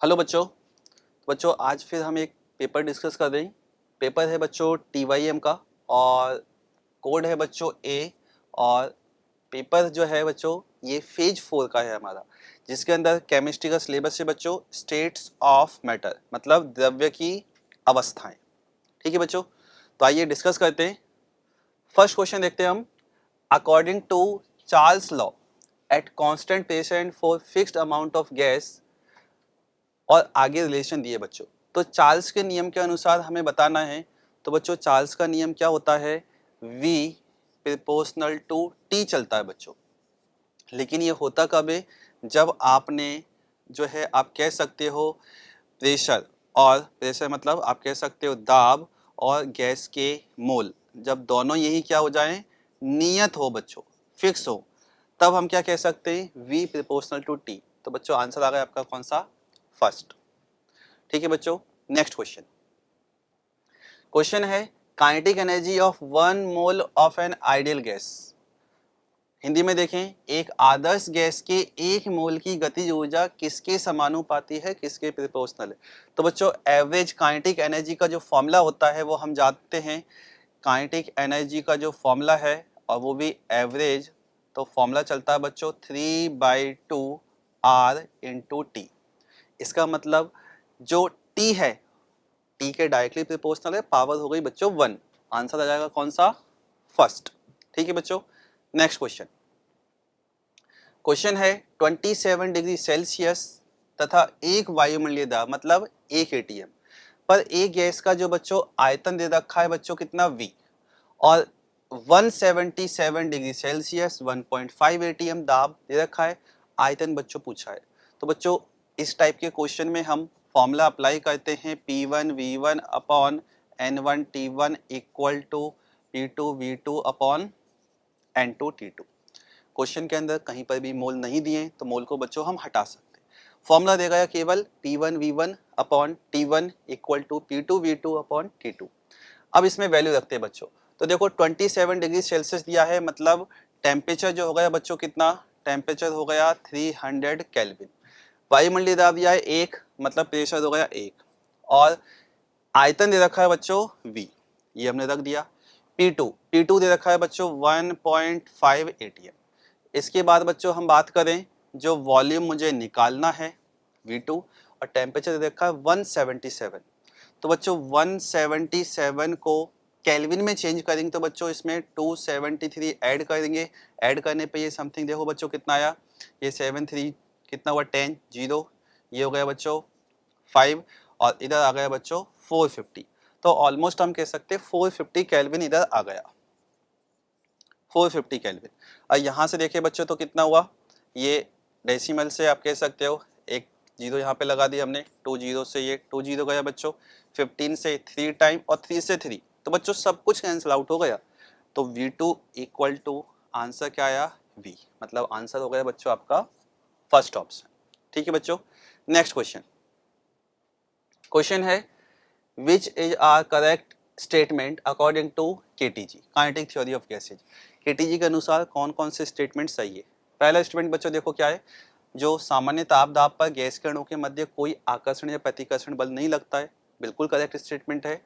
Hello बच्चों। बच्चों आज फिर हम एक पेपर डिस्कस कर रहे हैं। पेपर है बच्चों TYM का और कोड है बच्चों A। और पेपर जो है बच्चों ये फेज 4 का है हमारा, जिसके अंदर केमिस्ट्री का सिलेबस है बच्चों स्टेट्स ऑफ मैटर, मतलब द्रव्य की अवस्थाएं। ठीक है बच्चों, तो आइए डिस्कस करते हैं। फर्स्ट क्वेश्चन देखते हैं हम। According to Charles law at constant pressure and for fixed amount of gas, और आगे रिलेशन दिए बच्चों। तो चार्ल्स के नियम के अनुसार हमें बताना है। तो बच्चों चार्ल्स का नियम क्या होता है, V प्रोपोर्शनल टू T चलता है बच्चों। लेकिन ये होता कब है, जब आपने जो है आप कह सकते हो प्रेशर, और प्रेशर मतलब आप कह सकते हो दाब और गैस के मोल, जब दोनों यही क्या हो जाएं, नियत हो बच्चों, फिक्स हो, तब हम क्या कह सकते हैं, V प्रोपोर्शनल टू T। तो बच्चों आंसर आ गया आपका कौन सा, फर्स्ट। ठीक है बच्चों, नेक्स्ट क्वेश्चन। क्वेश्चन है kinetic energy of 1 mole of an ideal gas. Hindi में देखें, एक आदर्श गैस के 1 मोल की गतिज ऊर्जा किसके समानुपाती है, किसके प्रोपोर्शनल है। तो बच्चों एवरेज काइनेटिक एनर्जी का जो फॉर्मूला होता है वो हम जानते हैं। काइनेटिक एनर्जी का जो फॉर्मूला है, और वो भी एवरेज, तो फॉर्मूला चलता है बच्चों 3/2 R/T। इसका मतलब जो T है, T के डायरेक्टली प्रोपोर्शनल है, पावर हो गई बच्चों 1। आंसर आ जाएगा कौन सा, फर्स्ट। ठीक है बच्चों, नेक्स्ट क्वेश्चन। क्वेश्चन है 27 डिग्री सेल्सियस तथा एक वायुमंडलीय दाब मतलब 1 atm पर एक गैस का जो बच्चों आयतन दे रखा है बच्चों कितना, V, और 177 डिग्री सेल्सियस 1.5 atm दाब दे रखा है, आयतन बच्चों पूछा है। तो बच्चों इस टाइप के क्वेश्चन में हम फॉर्मूला अप्लाई करते हैं, P1V1 upon N1T1 equal to P2V2 upon N2T2। Question के अंदर कहीं पर भी मोल नहीं दिए तो मोल को बच्चों हम हटा सकते हैं। फॉर्मूला देगा या केवल P1V1 upon T1 equal to P2V2 upon T2। अब इसमें वैल्यू रखते हैं बच्चों। तो देखो 27 डिग्री सेल्सियस दिया है, मतलब टेम्परेचर जो हो गया बच्चों कितना, टेम्परेचर हो गया 300 केल्विन। वायुमंडलीय दाब दिया है 1, मतलब प्रेशर हो गया 1, और आयतन दे रखा है बच्चों V, ये हमने रख दिया। P2 दे रखा है बच्चों 1.5 atm। इसके बाद बच्चों हम बात करें, जो वॉल्यूम मुझे निकालना है V2, और टेम्परेचर दे रखा है 177। तो बच्चों 177 को केल्विन में चेंज करेंगे तो बच्चों इसमें 273 ऐड करेंगे। ऐड करने पे ये समथिंग देखो बच्चों कितना आया, ये 73 कितना हुआ 10 0, ये हो गया बच्चों 5, और इधर आ गया बच्चों 450। तो ऑलमोस्ट हम कह सकते हैं 450 केल्विन इधर आ गया, 450 केल्विन। और यहाँ से देखिए बच्चों तो कितना हुआ, ये डेसिमल से आप कह सकते हो, एक जीरो यहाँ पे लगा दिया हमने, 2 जीरो से ये 2 जीरो गया बच्चों, 15 से 3 टाइम और 3 से 3, तो बच्चों सब कुछ कैंसिल आउट हो गया। तो V2 इक्वल टू आंसर क्या आया, V, मतलब आंसर हो गया बच्चों आपका फर्स्ट ऑप्शन। ठीक है बच्चों, नेक्स्ट क्वेश्चन। क्वेश्चन है which is are correct statement according to KTG, kinetic theory of gases. KTG के अनुसार कौन कौन से स्टेटमेंट सही है। पहला स्टेटमेंट बच्चों देखो क्या है, जो सामान्य ताप दाब पर गैस के अणुओं के मध्य कोई आकर्षण या प्रतिकर्षण बल नहीं लगता है, बिल्कुल करेक्ट स्टेटमेंट है।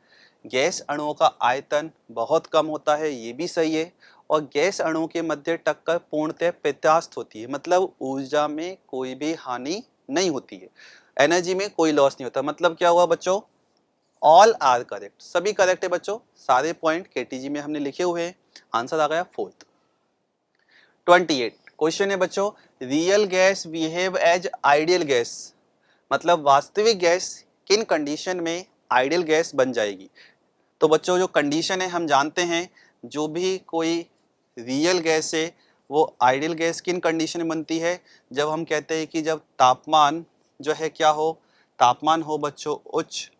गैस अणुओं का आयतन बहुत कम होता है, ये भी सही है। और गैस अणुओं के मध्य टक्कर पूर्णतः प्रत्यास्थ होती है, मतलब ऊर्जा में कोई भी हानि नहीं होती है, एनर्जी में कोई लॉस नहीं होता। मतलब क्या हुआ बच्चों, ऑल आर करेक्ट, सभी करेक्ट है बच्चों, सारे पॉइंट KTG में हमने लिखे हुए हैं। आंसर आ गया फोर्थ। 28 क्वेश्चन है बच्चों, real gas behave as ideal gas, मतलब वास्तविक गैस किन कंडीशन में आइडियल गैस बन जाएगी। तो बच्चों जो कंडीशन है हम जानते हैं, जो भी कोई रियल गैस है वो आइडियल गैस किन कंडीशन में बनती है, जब हम कहते हैं कि जब तापमान जो है क्या हो, तापमान हो बच्चों उच्च,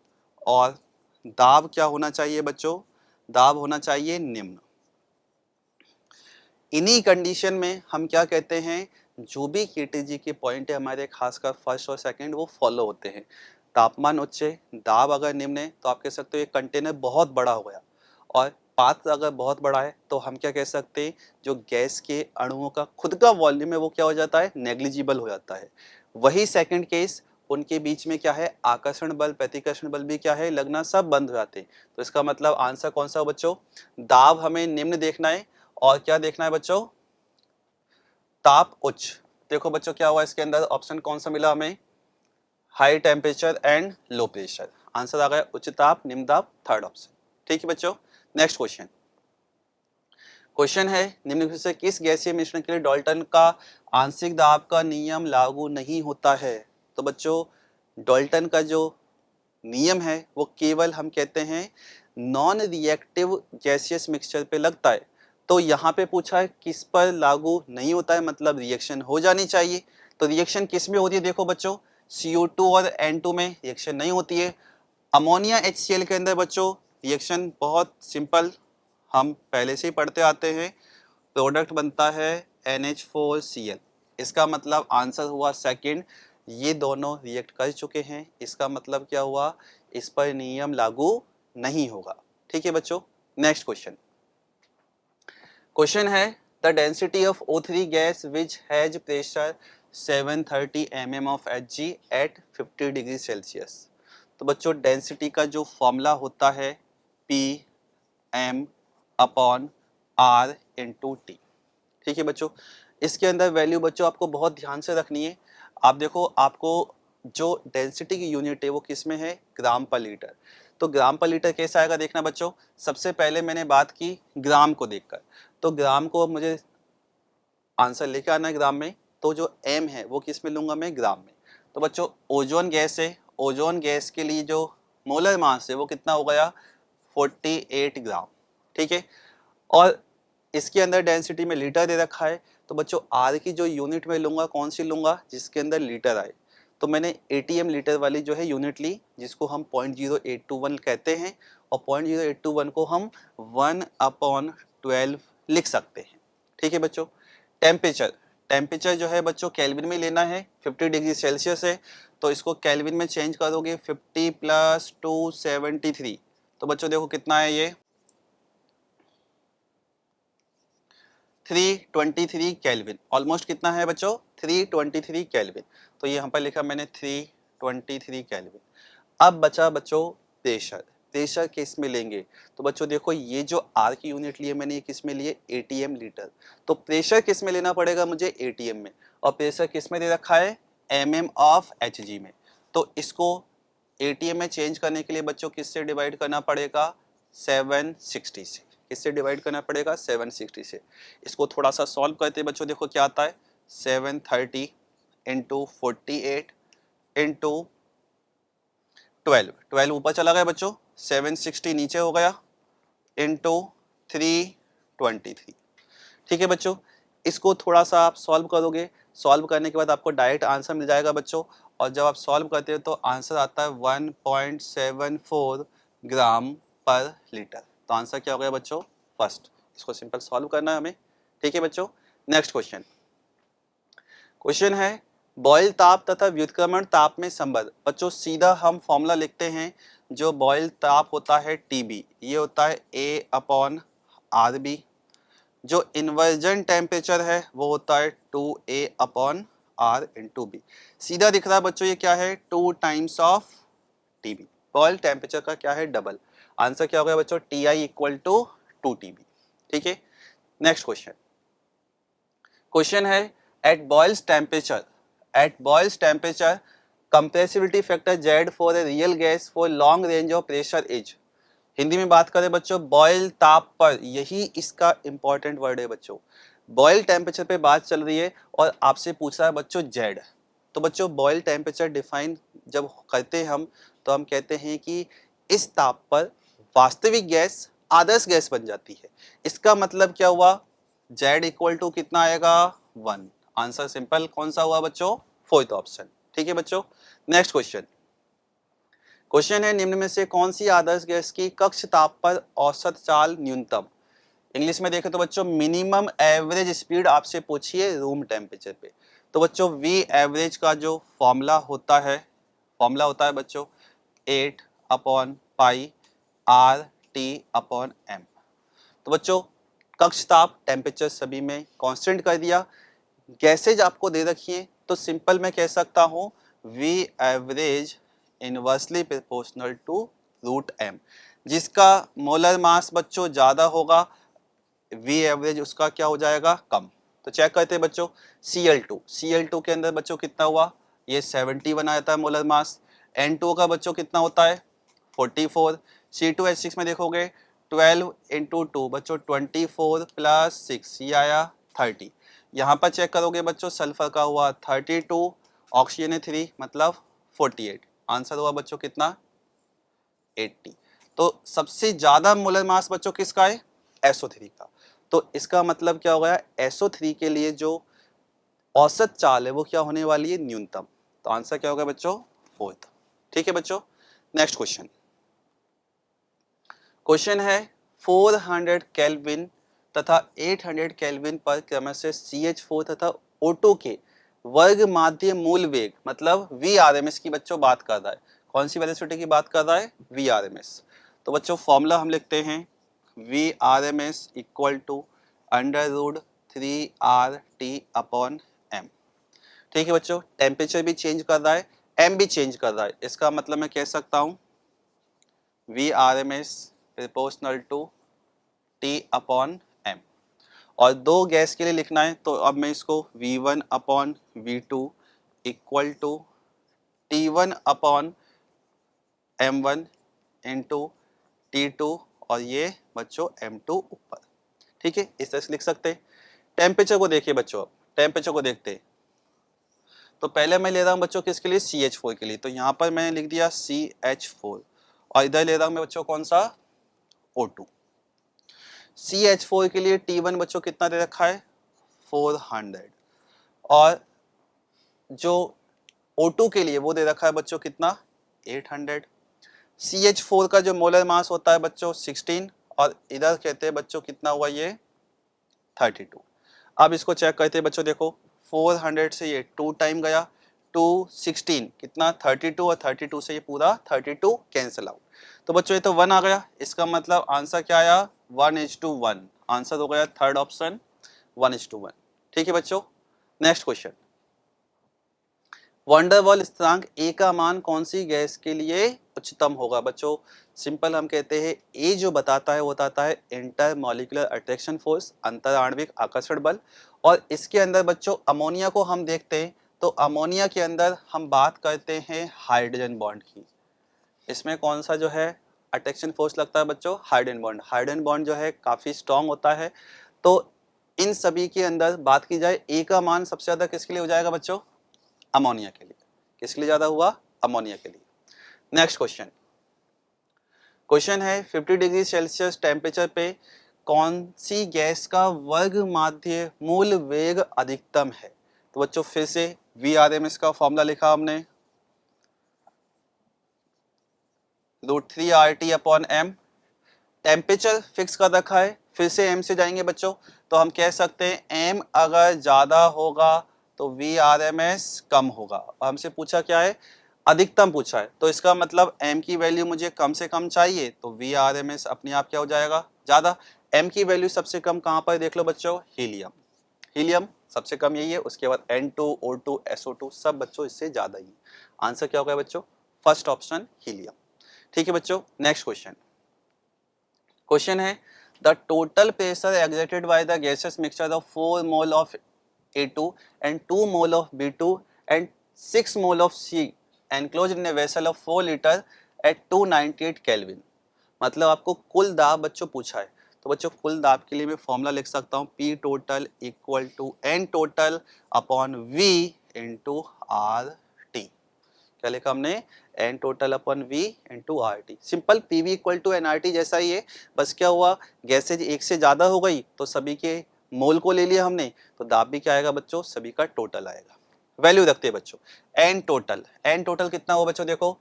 और दाब क्या होना चाहिए बच्चों, दाब होना चाहिए निम्न। इन्हीं कंडीशन में हम क्या कहते हैं, जो भी KTG के पॉइंट है हमारे खासकर फर्स्ट और सेकंड वो फॉलो होते हैं। तापमान उच्च है, दाब अगर निम्न है, तो आप कह सकते हो ये कंटेनर बहुत बड़ा हो गया, और पात्र अगर बहुत बड़ा है तो हम क्या कह सकते हैं, जो गैस के अणुओं का खुद का वॉल्यूम है वो क्या हो जाता है, नेग्लिजिबल हो जाता है। वही सेकंड केस उनके बीच में क्या है, आकर्षण बल प्रतिकर्षण बल भी क्या है, लगना सब बंद हो जाते हैं। तो इसका मतलब आंसर कौन सा हो बच्चों, दाब हमें निम्न देखना है और क्या देखना है बच्चों, ताप उच्च। देखो बच्चों क्या हुआ इसके अंदर, ऑप्शन कौन सा मिला हमें, high temperature and low pressure. Answer आ गया उच्च ताप निम्न दाब, थर्ड ऑप्शन। ठीक है बच्चों, नेक्स्ट क्वेश्चन। क्वेश्चन है निम्नलिखित से किस गैसीय मिश्रण के लिए डाल्टन का आंशिक दाब का नियम लागू नहीं होता है। तो बच्चों डाल्टन का जो नियम है वो केवल हम कहते हैं नॉन रिएक्टिव गैसियस मिक्सचर पे लगता है। तो यहाँ पे पूछा है किस पर लागू नहीं होता है, मतलब रिएक्शन हो जानी चाहिए। तो रिएक्शन किस में होती है, देखो बच्चों CO2 और N2 में रिएक्शन नहीं होती है। अमोनिया HCl के अंदर बच्चों रिएक्शन बहुत सिंपल, हम पहले से ही पढ़ते आते हैं, प्रोडक्ट बनता है NH4Cl। इसका मतलब आंसर हुआ सेकंड, ये दोनों रिएक्ट कर चुके हैं, इसका मतलब क्या हुआ, इस पर नियम लागू नहीं होगा। ठीक है बच्चों, नेक्स्ट क्वेश्चन। क्वेश्चन है the density of O3 gas which has pressure 730 mm of Hg at 50 degree Celsius. तो बच्चों डेंसिटी का जो फॉर्मूला होता है Pm/R/T। ठीक है बच्चों, इसके अंदर वैल्यू बच्चों आपको बहुत ध्यान से रखनी है। आप देखो आपको जो डेंसिटी की यूनिट है वो किस में है, ग्राम पर लीटर। तो ग्राम पर लीटर कैसा आएगा देखना बच्चों, सबसे पहले मैंने बात की ग्राम को देखकर, तो ग्राम को मुझे आंसर लेके आना है ग्राम में, तो जो m है वो किस में लूंगा मैं, ग्राम में। तो बच्चों ओजोन गैस है, ओजोन गैस के लिए जो मोलर मास है वो कितना हो गया, 48 ग्राम। ठीक है, और इसके अंदर डेंसिटी में लीटर दे रखा है, तो बच्चों आर की जो यूनिट में लूंगा कौन सी लूंगा, जिसके अंदर लीटर आए। तो मैंने ATM लीटर वाली जो है यूनिट ली, जिसको हम 0.0821 कहते हैं, और 0.0821 को हम 1/12 लिख सकते हैं। ठीक है बच्चों, टेम्परेचर, टेम्परेचर जो है बच्चों केल्विन में लेना है, 50 डिग्री सेल्सियस है, तो इसको केल्विन में चेंज करोगे 50 + 273। तो बच्चों देखो कितना है ये, 323 केल्विन। ऑलमोस्ट कितना है बच्चों, 323 केल्विन। तो ये यहाँ पर लिखा मैंने 323 केल्विन। अब बचा बच्चों प्रेशर, प्रेशर किस में लेंगे, तो बच्चों देखो ये जो आर की यूनिट लिए मैंने, ये किस में लिए, ATM लीटर। तो प्रेशर किस में लेना पड़ेगा मुझे, ATM में, और प्रेशर किस में दे रखा है, mm ऑफ Hg में। तो इसको ATM में चेंज करने के लिए बच्चों किससे डिवाइड करना पड़ेगा, 760 से। किससे डिवाइड करना पड़ेगा, 760 से। इसको थोड़ा सा सॉल्व करते बच्चों, देखो क्या आता है, 730 × 48 × 12 ऊपर चला गया बच्चों, 760 नीचे हो गया, इंटू 323। ठीक है बच्चों, इसको थोड़ा सा आप सॉल्व करोगे, सॉल्व करने के बाद आपको डायरेक्ट आंसर मिल जाएगा बच्चों। और जब आप सॉल्व करते हो तो आंसर आता है 1.74 ग्राम पर लीटर। तो आंसर क्या हो गया बच्चों, फर्स्ट। इसको सिंपल सॉल्व करना है हमें। ठीक है बच्चों, नेक्स्ट क्वेश्चन। क्वेश्चन है बॉयल ताप तथा व्युत्क्रमण ताप में संबंध। बच्चों सीधा हम फॉर्मूला लिखते हैं, जो बॉयल ताप होता है TB, ये होता है A/RB। जो इन्वर्जन टेम्परेचर है वो होता है 2A/R × B। सीधा दिख रहा है बच्चों, ये क्या है, 2 times of TB। Boyle temperature का क्या है, डबल। आंसर क्या हो गया बच्चों, TI = 2TB। ठीक है, नेक्स्ट क्वेश्चन। क्वेश्चन है at Boyle's temperature compressibility factor Z for a real gas for long range of pressure is. Hindi में बात करें बच्चों, बॉयल ताप पर, यही इसका इंपॉर्टेंट वर्ड है बच्चों। बॉयल टेम्परेचर पे बात चल रही है और आपसे पूछ रहा है बच्चों Z। तो बच्चों बॉयल टेम्परेचर डिफाइन जब करते हैं हम, तो हम कहते हैं कि इस ताप पर वास्तविक गैस आदर्श गैस बन जाती है। इसका मतलब क्या हुआ, Z = कितना आएगा, 1। आंसर सिंपल कौन सा हुआ बच्चों, फोर्थ ऑप्शन। ठीक है बच्चों, नेक्स्ट क्वेश्चन। क्वेश्चन है निम्न में से कौन सी आदर्श गैस की कक्ष ताप पर औसत चाल न्यूनतम। इंग्लिश में देखें तो बच्चों मिनिमम एवरेज स्पीड आपसे पूछिए रूम टेम्परेचर पे। तो बच्चों V एवरेज का जो फॉर्मूला होता है बच्चों 8/π/RT/m। तो बच्चों कक्ष ताप टेम्परेचर सभी में कांस्टेंट कर दिया। गैसेज आपको दे रखी है, तो सिंपल मैं कह सकता हूँ v average inversely proportional to root m. जिसका मोलर मास बच्चों ज़्यादा होगा, वी एवरेज उसका क्या हो जाएगा, कम। तो चेक करते हैं बच्चों, Cl2 के अंदर बच्चों कितना हुआ, ये 71 आता है मोलर मास। N2 का बच्चों कितना होता है 44। C2H6 में देखोगे 12 इंटू 2 बच्चों 24 प्लस 6 ये आया 30। यहाँ पर चेक करोगे बच्चों सल्फर का हुआ 32, ऑक्सीजन है 3 मतलब 48। आंसर हुआ बच्चों कितना 80। तो सबसे ज्यादा मोलर मास बच्चों किसका है, SO3 का। तो इसका मतलब क्या हो गया, SO3 के लिए जो औसत चाल है वो क्या होने वाली है, न्यूनतम। तो आंसर क्या होगा बच्चों, 4। ठीक है बच्चों, नेक्स्ट क्वेश्चन। क्वेश्चन है 400 केल्विन तथा 800 केल्विन पर क्रमशः CH4 तथा O2 के वर्ग माध्य मूल वेग मतलब VRMS की बच्चों बात कर रहा है। कौन सी वेलोसिटी की बात कर रहा है, VRMS। तो बच्चों फॉर्मूला हम लिखते हैं VRMS इक्वल टू √3RT/m। ठीक है बच्चों, टेम्परेचर भी चेंज कर रहा है, m भी चेंज कर रहा है। इसका मतलब मैं कह सकता हूँ VRMS प्रोपोर्शनल टू T/m। और दो गैस के लिए लिखना है तो अब मैं इसको V1/V2 equal to T1/m1 into T2 और ये बच्चों M2 ऊपर। ठीक है, इस तरह से लिख सकते हैं। टेम्परेचर को देखिए बच्चों, अब टेम्परेचर को देखते हैं। तो पहले मैं ले रहा हूँ बच्चों किसके लिए, CH4 के लिए। तो यहाँ पर मैंने लिख दिया CH4 और इधर ले रहा हूँ मैं बच्चों कौन सा, O2। CH4 के लिए T1 बच्चों कितना दे रखा है 400 और जो O2 के लिए वो दे रखा है बच्चों कितना 800। CH4 का जो मोलर मास होता है बच्चों 16 और इधर कहते हैं बच्चों कितना हुआ ये 32। अब इसको चेक करते हैं बच्चों, देखो 400 से ये 2 टाइम गया, 2 16 कितना 32 और 32 से ये पूरा 32 कैंसिल आउट। तो बच्चों ये तो 1 आ गया, इसका मतलब आंसर क्या आया 1:1। आंसर हो गया थर्ड ऑप्शन 1:1। ठीक है बच्चों, नेक्स्ट क्वेश्चन। वंडरवॉल स्थिरांक ए का मान कौन सी गैस के लिए उच्चतम होगा। बच्चों सिंपल हम कहते हैं ए जो बताता है वो बताता है इंटर मॉलिक्यूलर अट्रैक्शन फोर्स, अंतर आणविक आकर्षण बल। और इसके अंदर बच्चों अमोनिया को हम देखते हैं तो अमोनिया के अंदर हम बात करते हैं हाइड्रोजन बॉन्ड की। इसमें कौन सा जो है अट्रैक्शन फोर्स लगता है बच्चों, हाइड्रोजन बॉन्ड। हाइड्रोजन बॉन्ड जो है काफी स्ट्रॉन्ग होता है। तो इन सभी के अंदर बात की जाए ए का मान सबसे ज्यादा किसके लिए हो जाएगा बच्चों, अमोनिया के लिए। किसके लिए ज्यादा हुआ, अमोनिया के लिए। Next question. क्वेश्चन है 50 डिग्री सेल्सियस टेम्परेचर पे कौन सी गैस का वर्ग माध्य मूल वेग अधिकतम है। तो बच्चों फिर से VRMS का फॉर्मूला लिखा हमने √3RT/m। टेम्परेचर फिक्स कर रखा है, फिर से m से जाएंगे बच्चों तो हम कह सकते हैं m अगर ज्यादा होगा तो VRMS कम होगा। और हमसे पूछा क्या है, अधिकतम पूछा है, तो इसका मतलब m की वैल्यू मुझे कम से कम चाहिए तो VRMS अपने आप क्या हो जाएगा ज्यादा। m की वैल्यू सबसे कम कहाँ पर देख लो बच्चों, हीलियम। हीलियम सबसे कम यही है, उसके बाद N2 O2 SO2 सब बच्चों इससे ज्यादा ही। आंसर क्या होगा बच्चों, फर्स्ट ऑप्शन हीलियम। ठीक है बच्चों, नेक्स्ट क्वेश्चन। क्वेश्चन है the total pressure exerted by the gases mixture of 4 mole of A2 and 2 mole of B2 and 6 mole of C enclosed in a vessel of 4 liter at 298 Kelvin। मतलब आपको कुल दाब बच्चों पूछा है। तो बच्चों कुल दाब के लिए मैं फॉर्मूला लिख सकता हूँ P total equal to N total upon V into RT। क्या लिखा हमने, N total upon V into RT। Simple PV equal to NRT जैसा ही है, बस क्या हुआ गैसेज एक से ज्यादा हो गई तो सभी के मोल को ले लिया हमने, तो दाब भी क्या आएगा बच्चों, सभी का टोटल आएगा। वैल्यू रखते हैं बच्चों N टोटल कितना हुआ बच्चों, देखो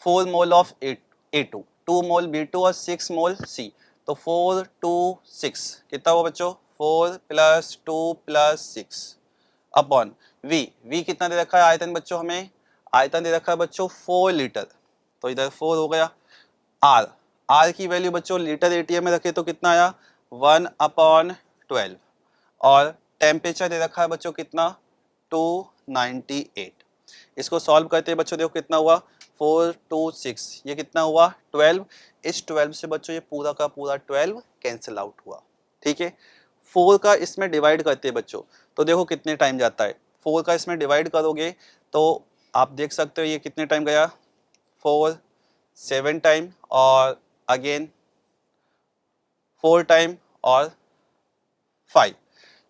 4 mole of A2, 2 mole B2 और 6 मोल C। तो 4 2 6 कितना हुआ बच्चों, 4 + 2 + 6 अपॉन V कितना दे रखा है आयतन बच्चों, हमें आयतन दे रखा है बच्चों 4 लीटर, तो इधर 4 हो गया। R की वैल्यू बच्चों लीटर ATM में रखे तो कितना आया 1/12 और टेम्परेचर दे रखा है बच्चों कितना 298। इसको सॉल्व करते हैं बच्चों, देखो कितना हुआ 4 2 6, ये कितना हुआ 12। इस 12 से बच्चों ये पूरा का पूरा 12 कैंसिल आउट हुआ। ठीक है, 4 का इसमें डिवाइड करते हैं बच्चों, तो देखो कितने टाइम जाता है। 4 का इसमें डिवाइड करोगे तो आप देख सकते हो ये कितने टाइम गया, 4 7 टाइम और अगेन 4 टाइम और 5,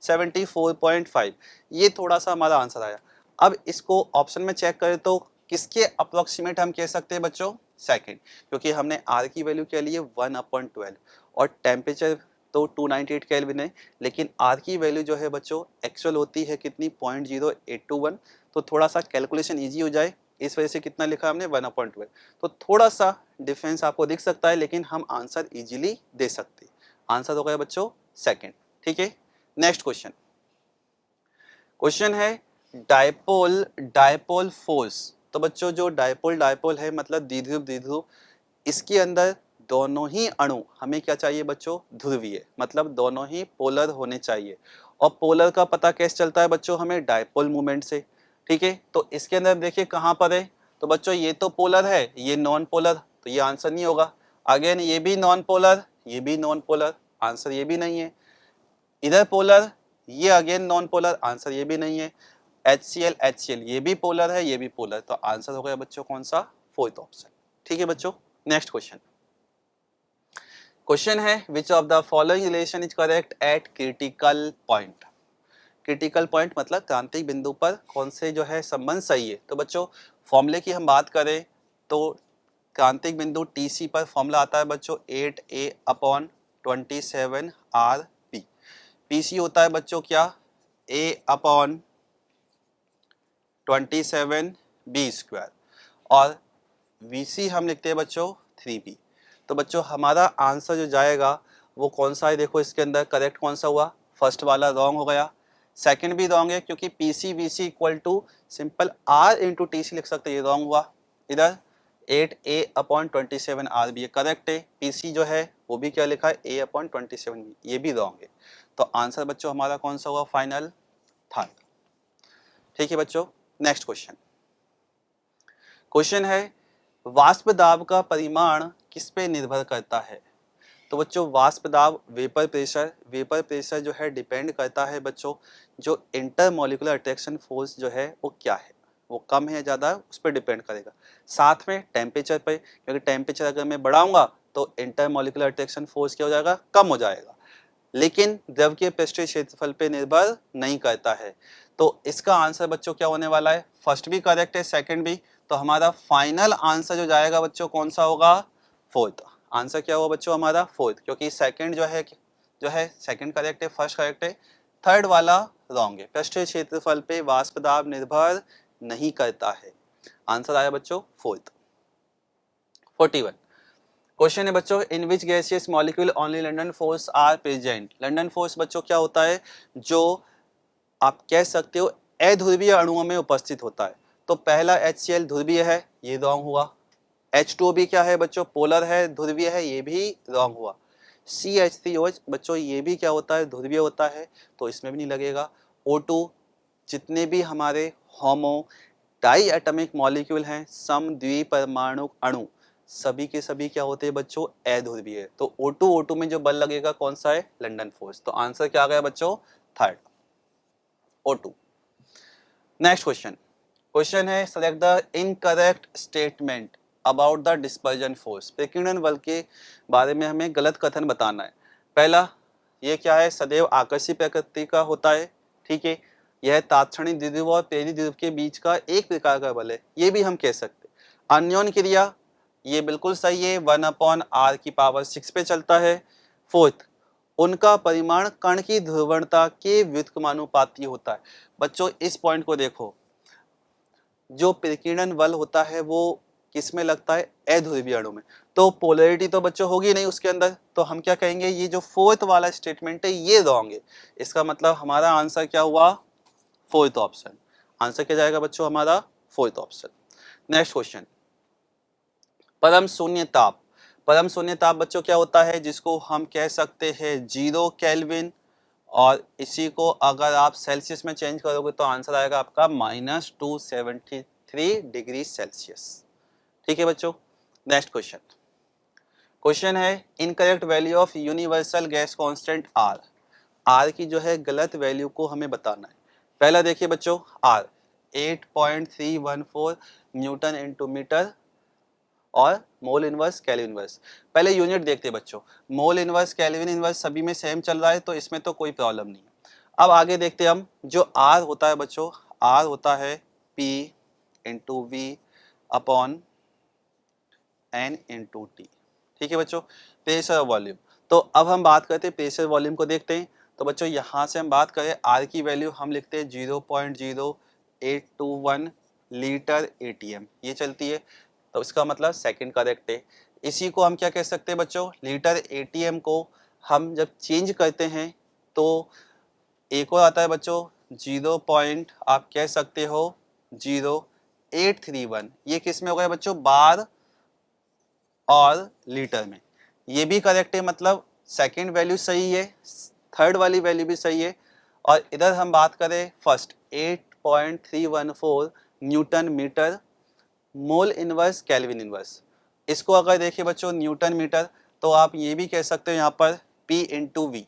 74.5, ये थोड़ा सा हमारा आंसर आया। अब इसको ऑप्शन में चेक करें तो किसके अप्रोक्सीमेट हम कह सकते हैं बच्चों, सेकंड, क्योंकि हमने आर की वैल्यू क्या ली है 1/12 और टेम्परेचर तो 298 केल्विन है, लेकिन आर की वैल्यू जो है बच्चों एक्चुअल होती है कितनी 0.0821, तो थोड़ा सा कैलकुलेशन ईजी हो जाए इस वजह से कितना लिखा हमने 1/12, तो थोड़ा सा डिफरेंस आपको दिख सकता है, लेकिन हम आंसर इजीली दे सकते हैं। आंसर हो गया बच्चों सेकंड। ठीक है, नेक्स्ट क्वेश्चन, क्वेश्चन है डायपोल डायपोल फोर्स। तो बच्चों जो डायपोल डायपोल है मतलब द्विध्रुव द्विध्रुव, इसके अंदर दोनों ही अणु हमें क्या चाहिए बच्चों, ध्रुवीय, मतलब दोनों ही पोलर होने चाहिए। और पोलर का पता कैसे चलता है बच्चों, हमें डायपोल मूवमेंट से। ठीक है, तो इसके अंदर देखिए कहाँ पर है, तो बच्चों ये तो पोलर है, ये नॉन पोलर, तो ये आंसर नहीं होगा। अगेन ये भी नॉन पोलर, ये भी नॉन पोलर, आंसर ये भी नहीं है। इधर पोलर, ये अगेन नॉन पोलर, आंसर ये भी नहीं है। HCl HCl ये भी पोलर है, ये भी पोलर, तो आंसर हो गया बच्चों कौन सा, फोर्थ ऑप्शन। ठीक है बच्चों, नेक्स्ट क्वेश्चन, क्वेश्चन है which of the following relation is correct eight critical point. Critical point मतलब क्रांतिक बिंदु पर कौन से जो है संबंध सही है। तो बच्चों फॉर्मूले की हम बात करें तो क्रांतिक बिंदु TC पर फॉर्मूला आता है बच्चों 8A/27RP। PC होता है बच्चों क्या, A/27B² और VC हम लिखते हैं बच्चों 3B। तो बच्चों हमारा आंसर जो जाएगा वो कौन सा है, देखो इसके अंदर करेक्ट कौन सा हुआ, फर्स्ट वाला रॉन्ग हो गया, सेकंड भी रॉन्ग है क्योंकि PC VC equal to simple R into TC लिख सकते हैं, ये रॉन्ग हुआ। इधर 8A/27R भी करेक्ट है, PC जो है वो भी क्या लिखा है A/27B, ये भी रॉन्ग है। तो आंसर बच्चों हमारा कौन सा हुआ, फाइनल थर्ड। ठीक है बच्चों, नेक्स्ट क्वेश्चन, क्वेश्चन है वाष्प दाब का परिमाण किस पे निर्भर करता है। तो बच्चों वाष्प दाब वेपर प्रेशर जो है डिपेंड करता है बच्चों जो इंटरमोलिकुलर अट्रैक्शन फोर्स जो है वो क्या है, वो कम है ज़्यादा उस पर डिपेंड करेगा। साथ में टेम्परेचर पे, क्योंकि टेम्परेचर अगर मैं बढ़ाऊंगा तो इंटरमोलिकुलर अट्रैक्शन फोर्स क्या हो जाएगा, कम हो जाएगा, लेकिन द्रव के पृष्ठीय क्षेत्रफल पे निर्भर नहीं करता है। तो इसका आंसर बच्चों क्या होने वाला है, फर्स्ट भी करेक्ट है सेकंड भी, तो हमारा फाइनल आंसर जो जाएगा बच्चों कौन सा होगा, फोर्थ। आंसर क्या हुआ बच्चों हमारा फोर्थ, क्योंकि सेकंड जो है सेकंड करेक्ट है, फर्स्ट करेक्ट है, थर्ड वाला रॉन्ग है। पृष्ठीय क्षेत्रफल पे वाष्प दाब निर्भर नहीं करता है, आंसर आया बच्चों फोर्थ। 41 क्वेश्चन है बच्चों in which gaseous molecule only London force are present. London force बच्चों क्या होता है, जो आप कह सकते हो अध्रुवीय अणुओं में उपस्थित होता है। तो पहला HCl ध्रुवीय है, ये रॉन्ग हुआ। H2O भी क्या है बच्चों, पोलर है, ध्रुवीय है, ये भी रॉन्ग हुआ। CH3OH बच्चों ये भी क्या होता है, ध्रुवीय होता है, तो इसमें भी नहीं लगेगा। O2, जितने भी हमारे होमो डाई एटमिक मॉलिक्यूल हैं, सम द्विपरमाणु अणु, सभी के सभी क्या होते हैं बच्चों, अध्रुवीय। तो O2 में जो बल लगेगा कौन सा है, लंडन फोर्स। तो आंसर क्या आ गया बच्चों, third O2। Next question, question is select the incorrect statement about the dispersion force. प्रकीर्णन बल के बारे में हमें गलत कथन बताना है। पहला, ये क्या है, सदैव आकर्षी प्रकृति का होता है। ठीक है, यह तात्क्षणिक द्विध्रुव और प्रेरित द्विध्रुव के बीच का एक प्रकार का बल है, ये भी हम कह सकते। अन्योन क्रिया, ये बिल्कुल सही है, 1/r⁶ पे चलता है। फोर्थ, उनका परिमाण कण की ध्रुवणता के व्युत्क्रमानुपाती होता है। बच्चों इस पॉइंट को देखो, जो प्रकीर्णन बल होता है वो किस में लगता है, अध्रुवीय अणु में, तो पोलैरिटी तो बच्चों होगी नहीं उसके अंदर, तो हम क्या कहेंगे, ये जो फोर्थ वाला स्टेटमेंट है ये रॉन्ग है। इसका मतलब हमारा आंसर क्या हुआ, फोर्थ ऑप्शन। आंसर क्या जाएगा बच्चों हमारा, फोर्थ ऑप्शन। नेक्स्ट क्वेश्चन, परम शून्य ताप। परम शून्य ताप बच्चों क्या होता है, जिसको हम कह सकते हैं 0 केल्विन, और इसी को अगर आप सेल्सियस में चेंज करोगे तो आंसर आएगा आपका -273 डिग्री सेल्सियस। ठीक है बच्चों, नेक्स्ट क्वेश्चन। क्वेश्चन है incorrect value of universal gas constant R. R की जो है गलत वैल्यू को हमें बताना है। पहला देखिए बच्चों, आर 8.314 न्यूटन इनटू मीटर और मोल इनवर्स केल्विन इनवर्स। पहले यूनिट देखते हैं बच्चों, मोल इनवर्स केल्विन इनवर्स सभी में सेम चल रहा है तो इसमें तो कोई प्रॉब्लम नहीं है। अब आगे देखते हैं हम, जो आर होता है बच्चों, आर होता है P into v upon N into T. ठीक है बच्चों, प्रेशर और वॉल्यूम। तो अब हम बात करते हैं प्रेशर वॉल्यूम को देखते हैं। तो बच्चों यहाँ से हम बात करें, आर की वैल्यू हम लिखते हैं 0.0821 लीटर ATM, ये चलती है, तो इसका मतलब सेकंड करेक्ट है। इसी को हम क्या कह सकते हैं बच्चों, लीटर ATM को हम जब चेंज करते हैं तो एक और आता है बच्चों 0. आप कह सकते हो 0831, ये किस में हो गया बच्चों, बार और लीटर में। ये भी करेक्ट है, मतलब सेकंड वैल्यू सही है, थर्ड वाली वैल्यू भी सही है। और इधर हम बात करें first 8.314 newton metre mole inverse kelvin inverse. इसको अगर देखिए बच्चों न्यूटन मीटर, तो आप ये भी कह सकते हो यहाँ पर P into v,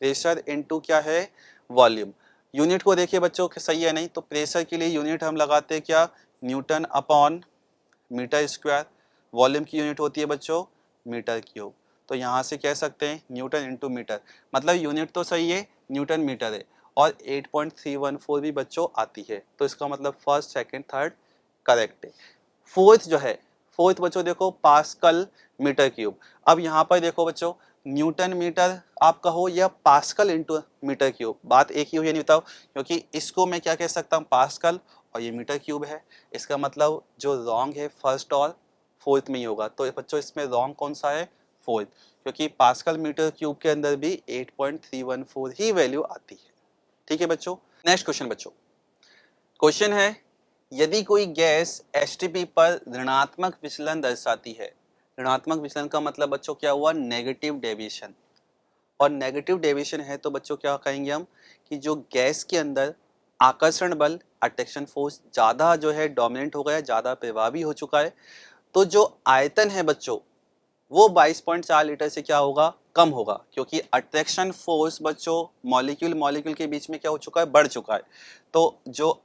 pressure into क्या है, वॉल्यूम। यूनिट को देखिए बच्चों सही है नहीं, तो प्रेशर के लिए यूनिट हम लगाते हैं क्या, newton upon metre square. Volume की यूनिट होती है बच्चों मीटर क्यूब। तो यहाँ से कह सकते हैं न्यूटन इंटू मीटर, मतलब यूनिट तो सही है, न्यूटन मीटर है, और 8.314 भी बच्चों आती है। तो इसका मतलब फर्स्ट सेकंड थर्ड करेक्ट है। फोर्थ जो है, फोर्थ बच्चों देखो पास्कल मीटर क्यूब। अब यहाँ पर देखो बच्चों, न्यूटन मीटर आप कहो या पास्कल इंटू मीटर क्यूब, बात एक ही हुई नहीं बताओ, क्योंकि इसको मैं क्या कह सकता हूँ पास्कल, और ये मीटर क्यूब है। इसका मतलब जो रॉन्ग है फर्स्ट और फोर्थ में ही होगा। तो बच्चों इसमें रॉन्ग कौन सा है, फोर्थ, क्योंकि पास्कल मीटर क्यूब के अंदर भी 8.314 ही वैल्यू आती है। ठीक है बच्चों, नेक्स्ट क्वेश्चन बच्चों। क्वेश्चन है यदि कोई गैस एसटीपी पर ऋणात्मक विचलन दर्शाती है। ऋणात्मक विचलन का मतलब बच्चों क्या हुआ, नेगेटिव डेविएशन। और नेगेटिव डेविएशन है तो बच्चों क्या कहेंगे हम, कि जो गैस के अंदर आकर्षण बल अट्रैक्शन फोर्स ज़्यादा जो है डोमिनेंट हो गया, ज़्यादा प्रभावी हो चुका है, तो जो आयतन है बच्चों वो 22.4 लीटर से क्या होगा, कम होगा, क्योंकि अट्रैक्शन फोर्स बच्चों मॉलिक्यूल मॉलिक्यूल के बीच में क्या हो चुका है, बढ़ चुका है। तो जो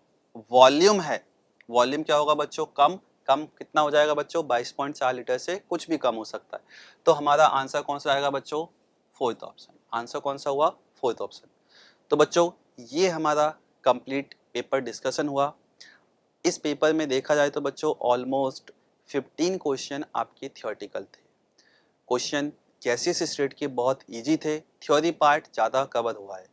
वॉल्यूम है, वॉल्यूम क्या होगा बच्चों, कम। कम कितना हो जाएगा बच्चों, 22.4 लीटर से कुछ भी कम हो सकता है। तो हमारा आंसर कौन सा आएगा बच्चों, फोर्थ ऑप्शन। आंसर कौन सा हुआ, फोर्थ ऑप्शन। तो बच्चों ये हमारा कंप्लीट पेपर डिस्कशन हुआ। इस पेपर में देखा जाए तो बच्चों ऑलमोस्ट 15 क्वेश्चन आपके थियोरेटिकल थे। क्वेश्चन गैसियस स्टेट के बहुत इजी थे, थ्योरी पार्ट ज़्यादा कवर हुआ है।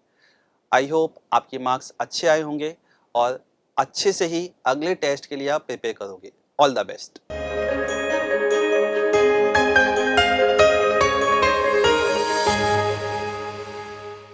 आई होप आपके मार्क्स अच्छे आए होंगे और अच्छे से ही अगले टेस्ट के लिए आप प्रिपेयर करोगे। All the best.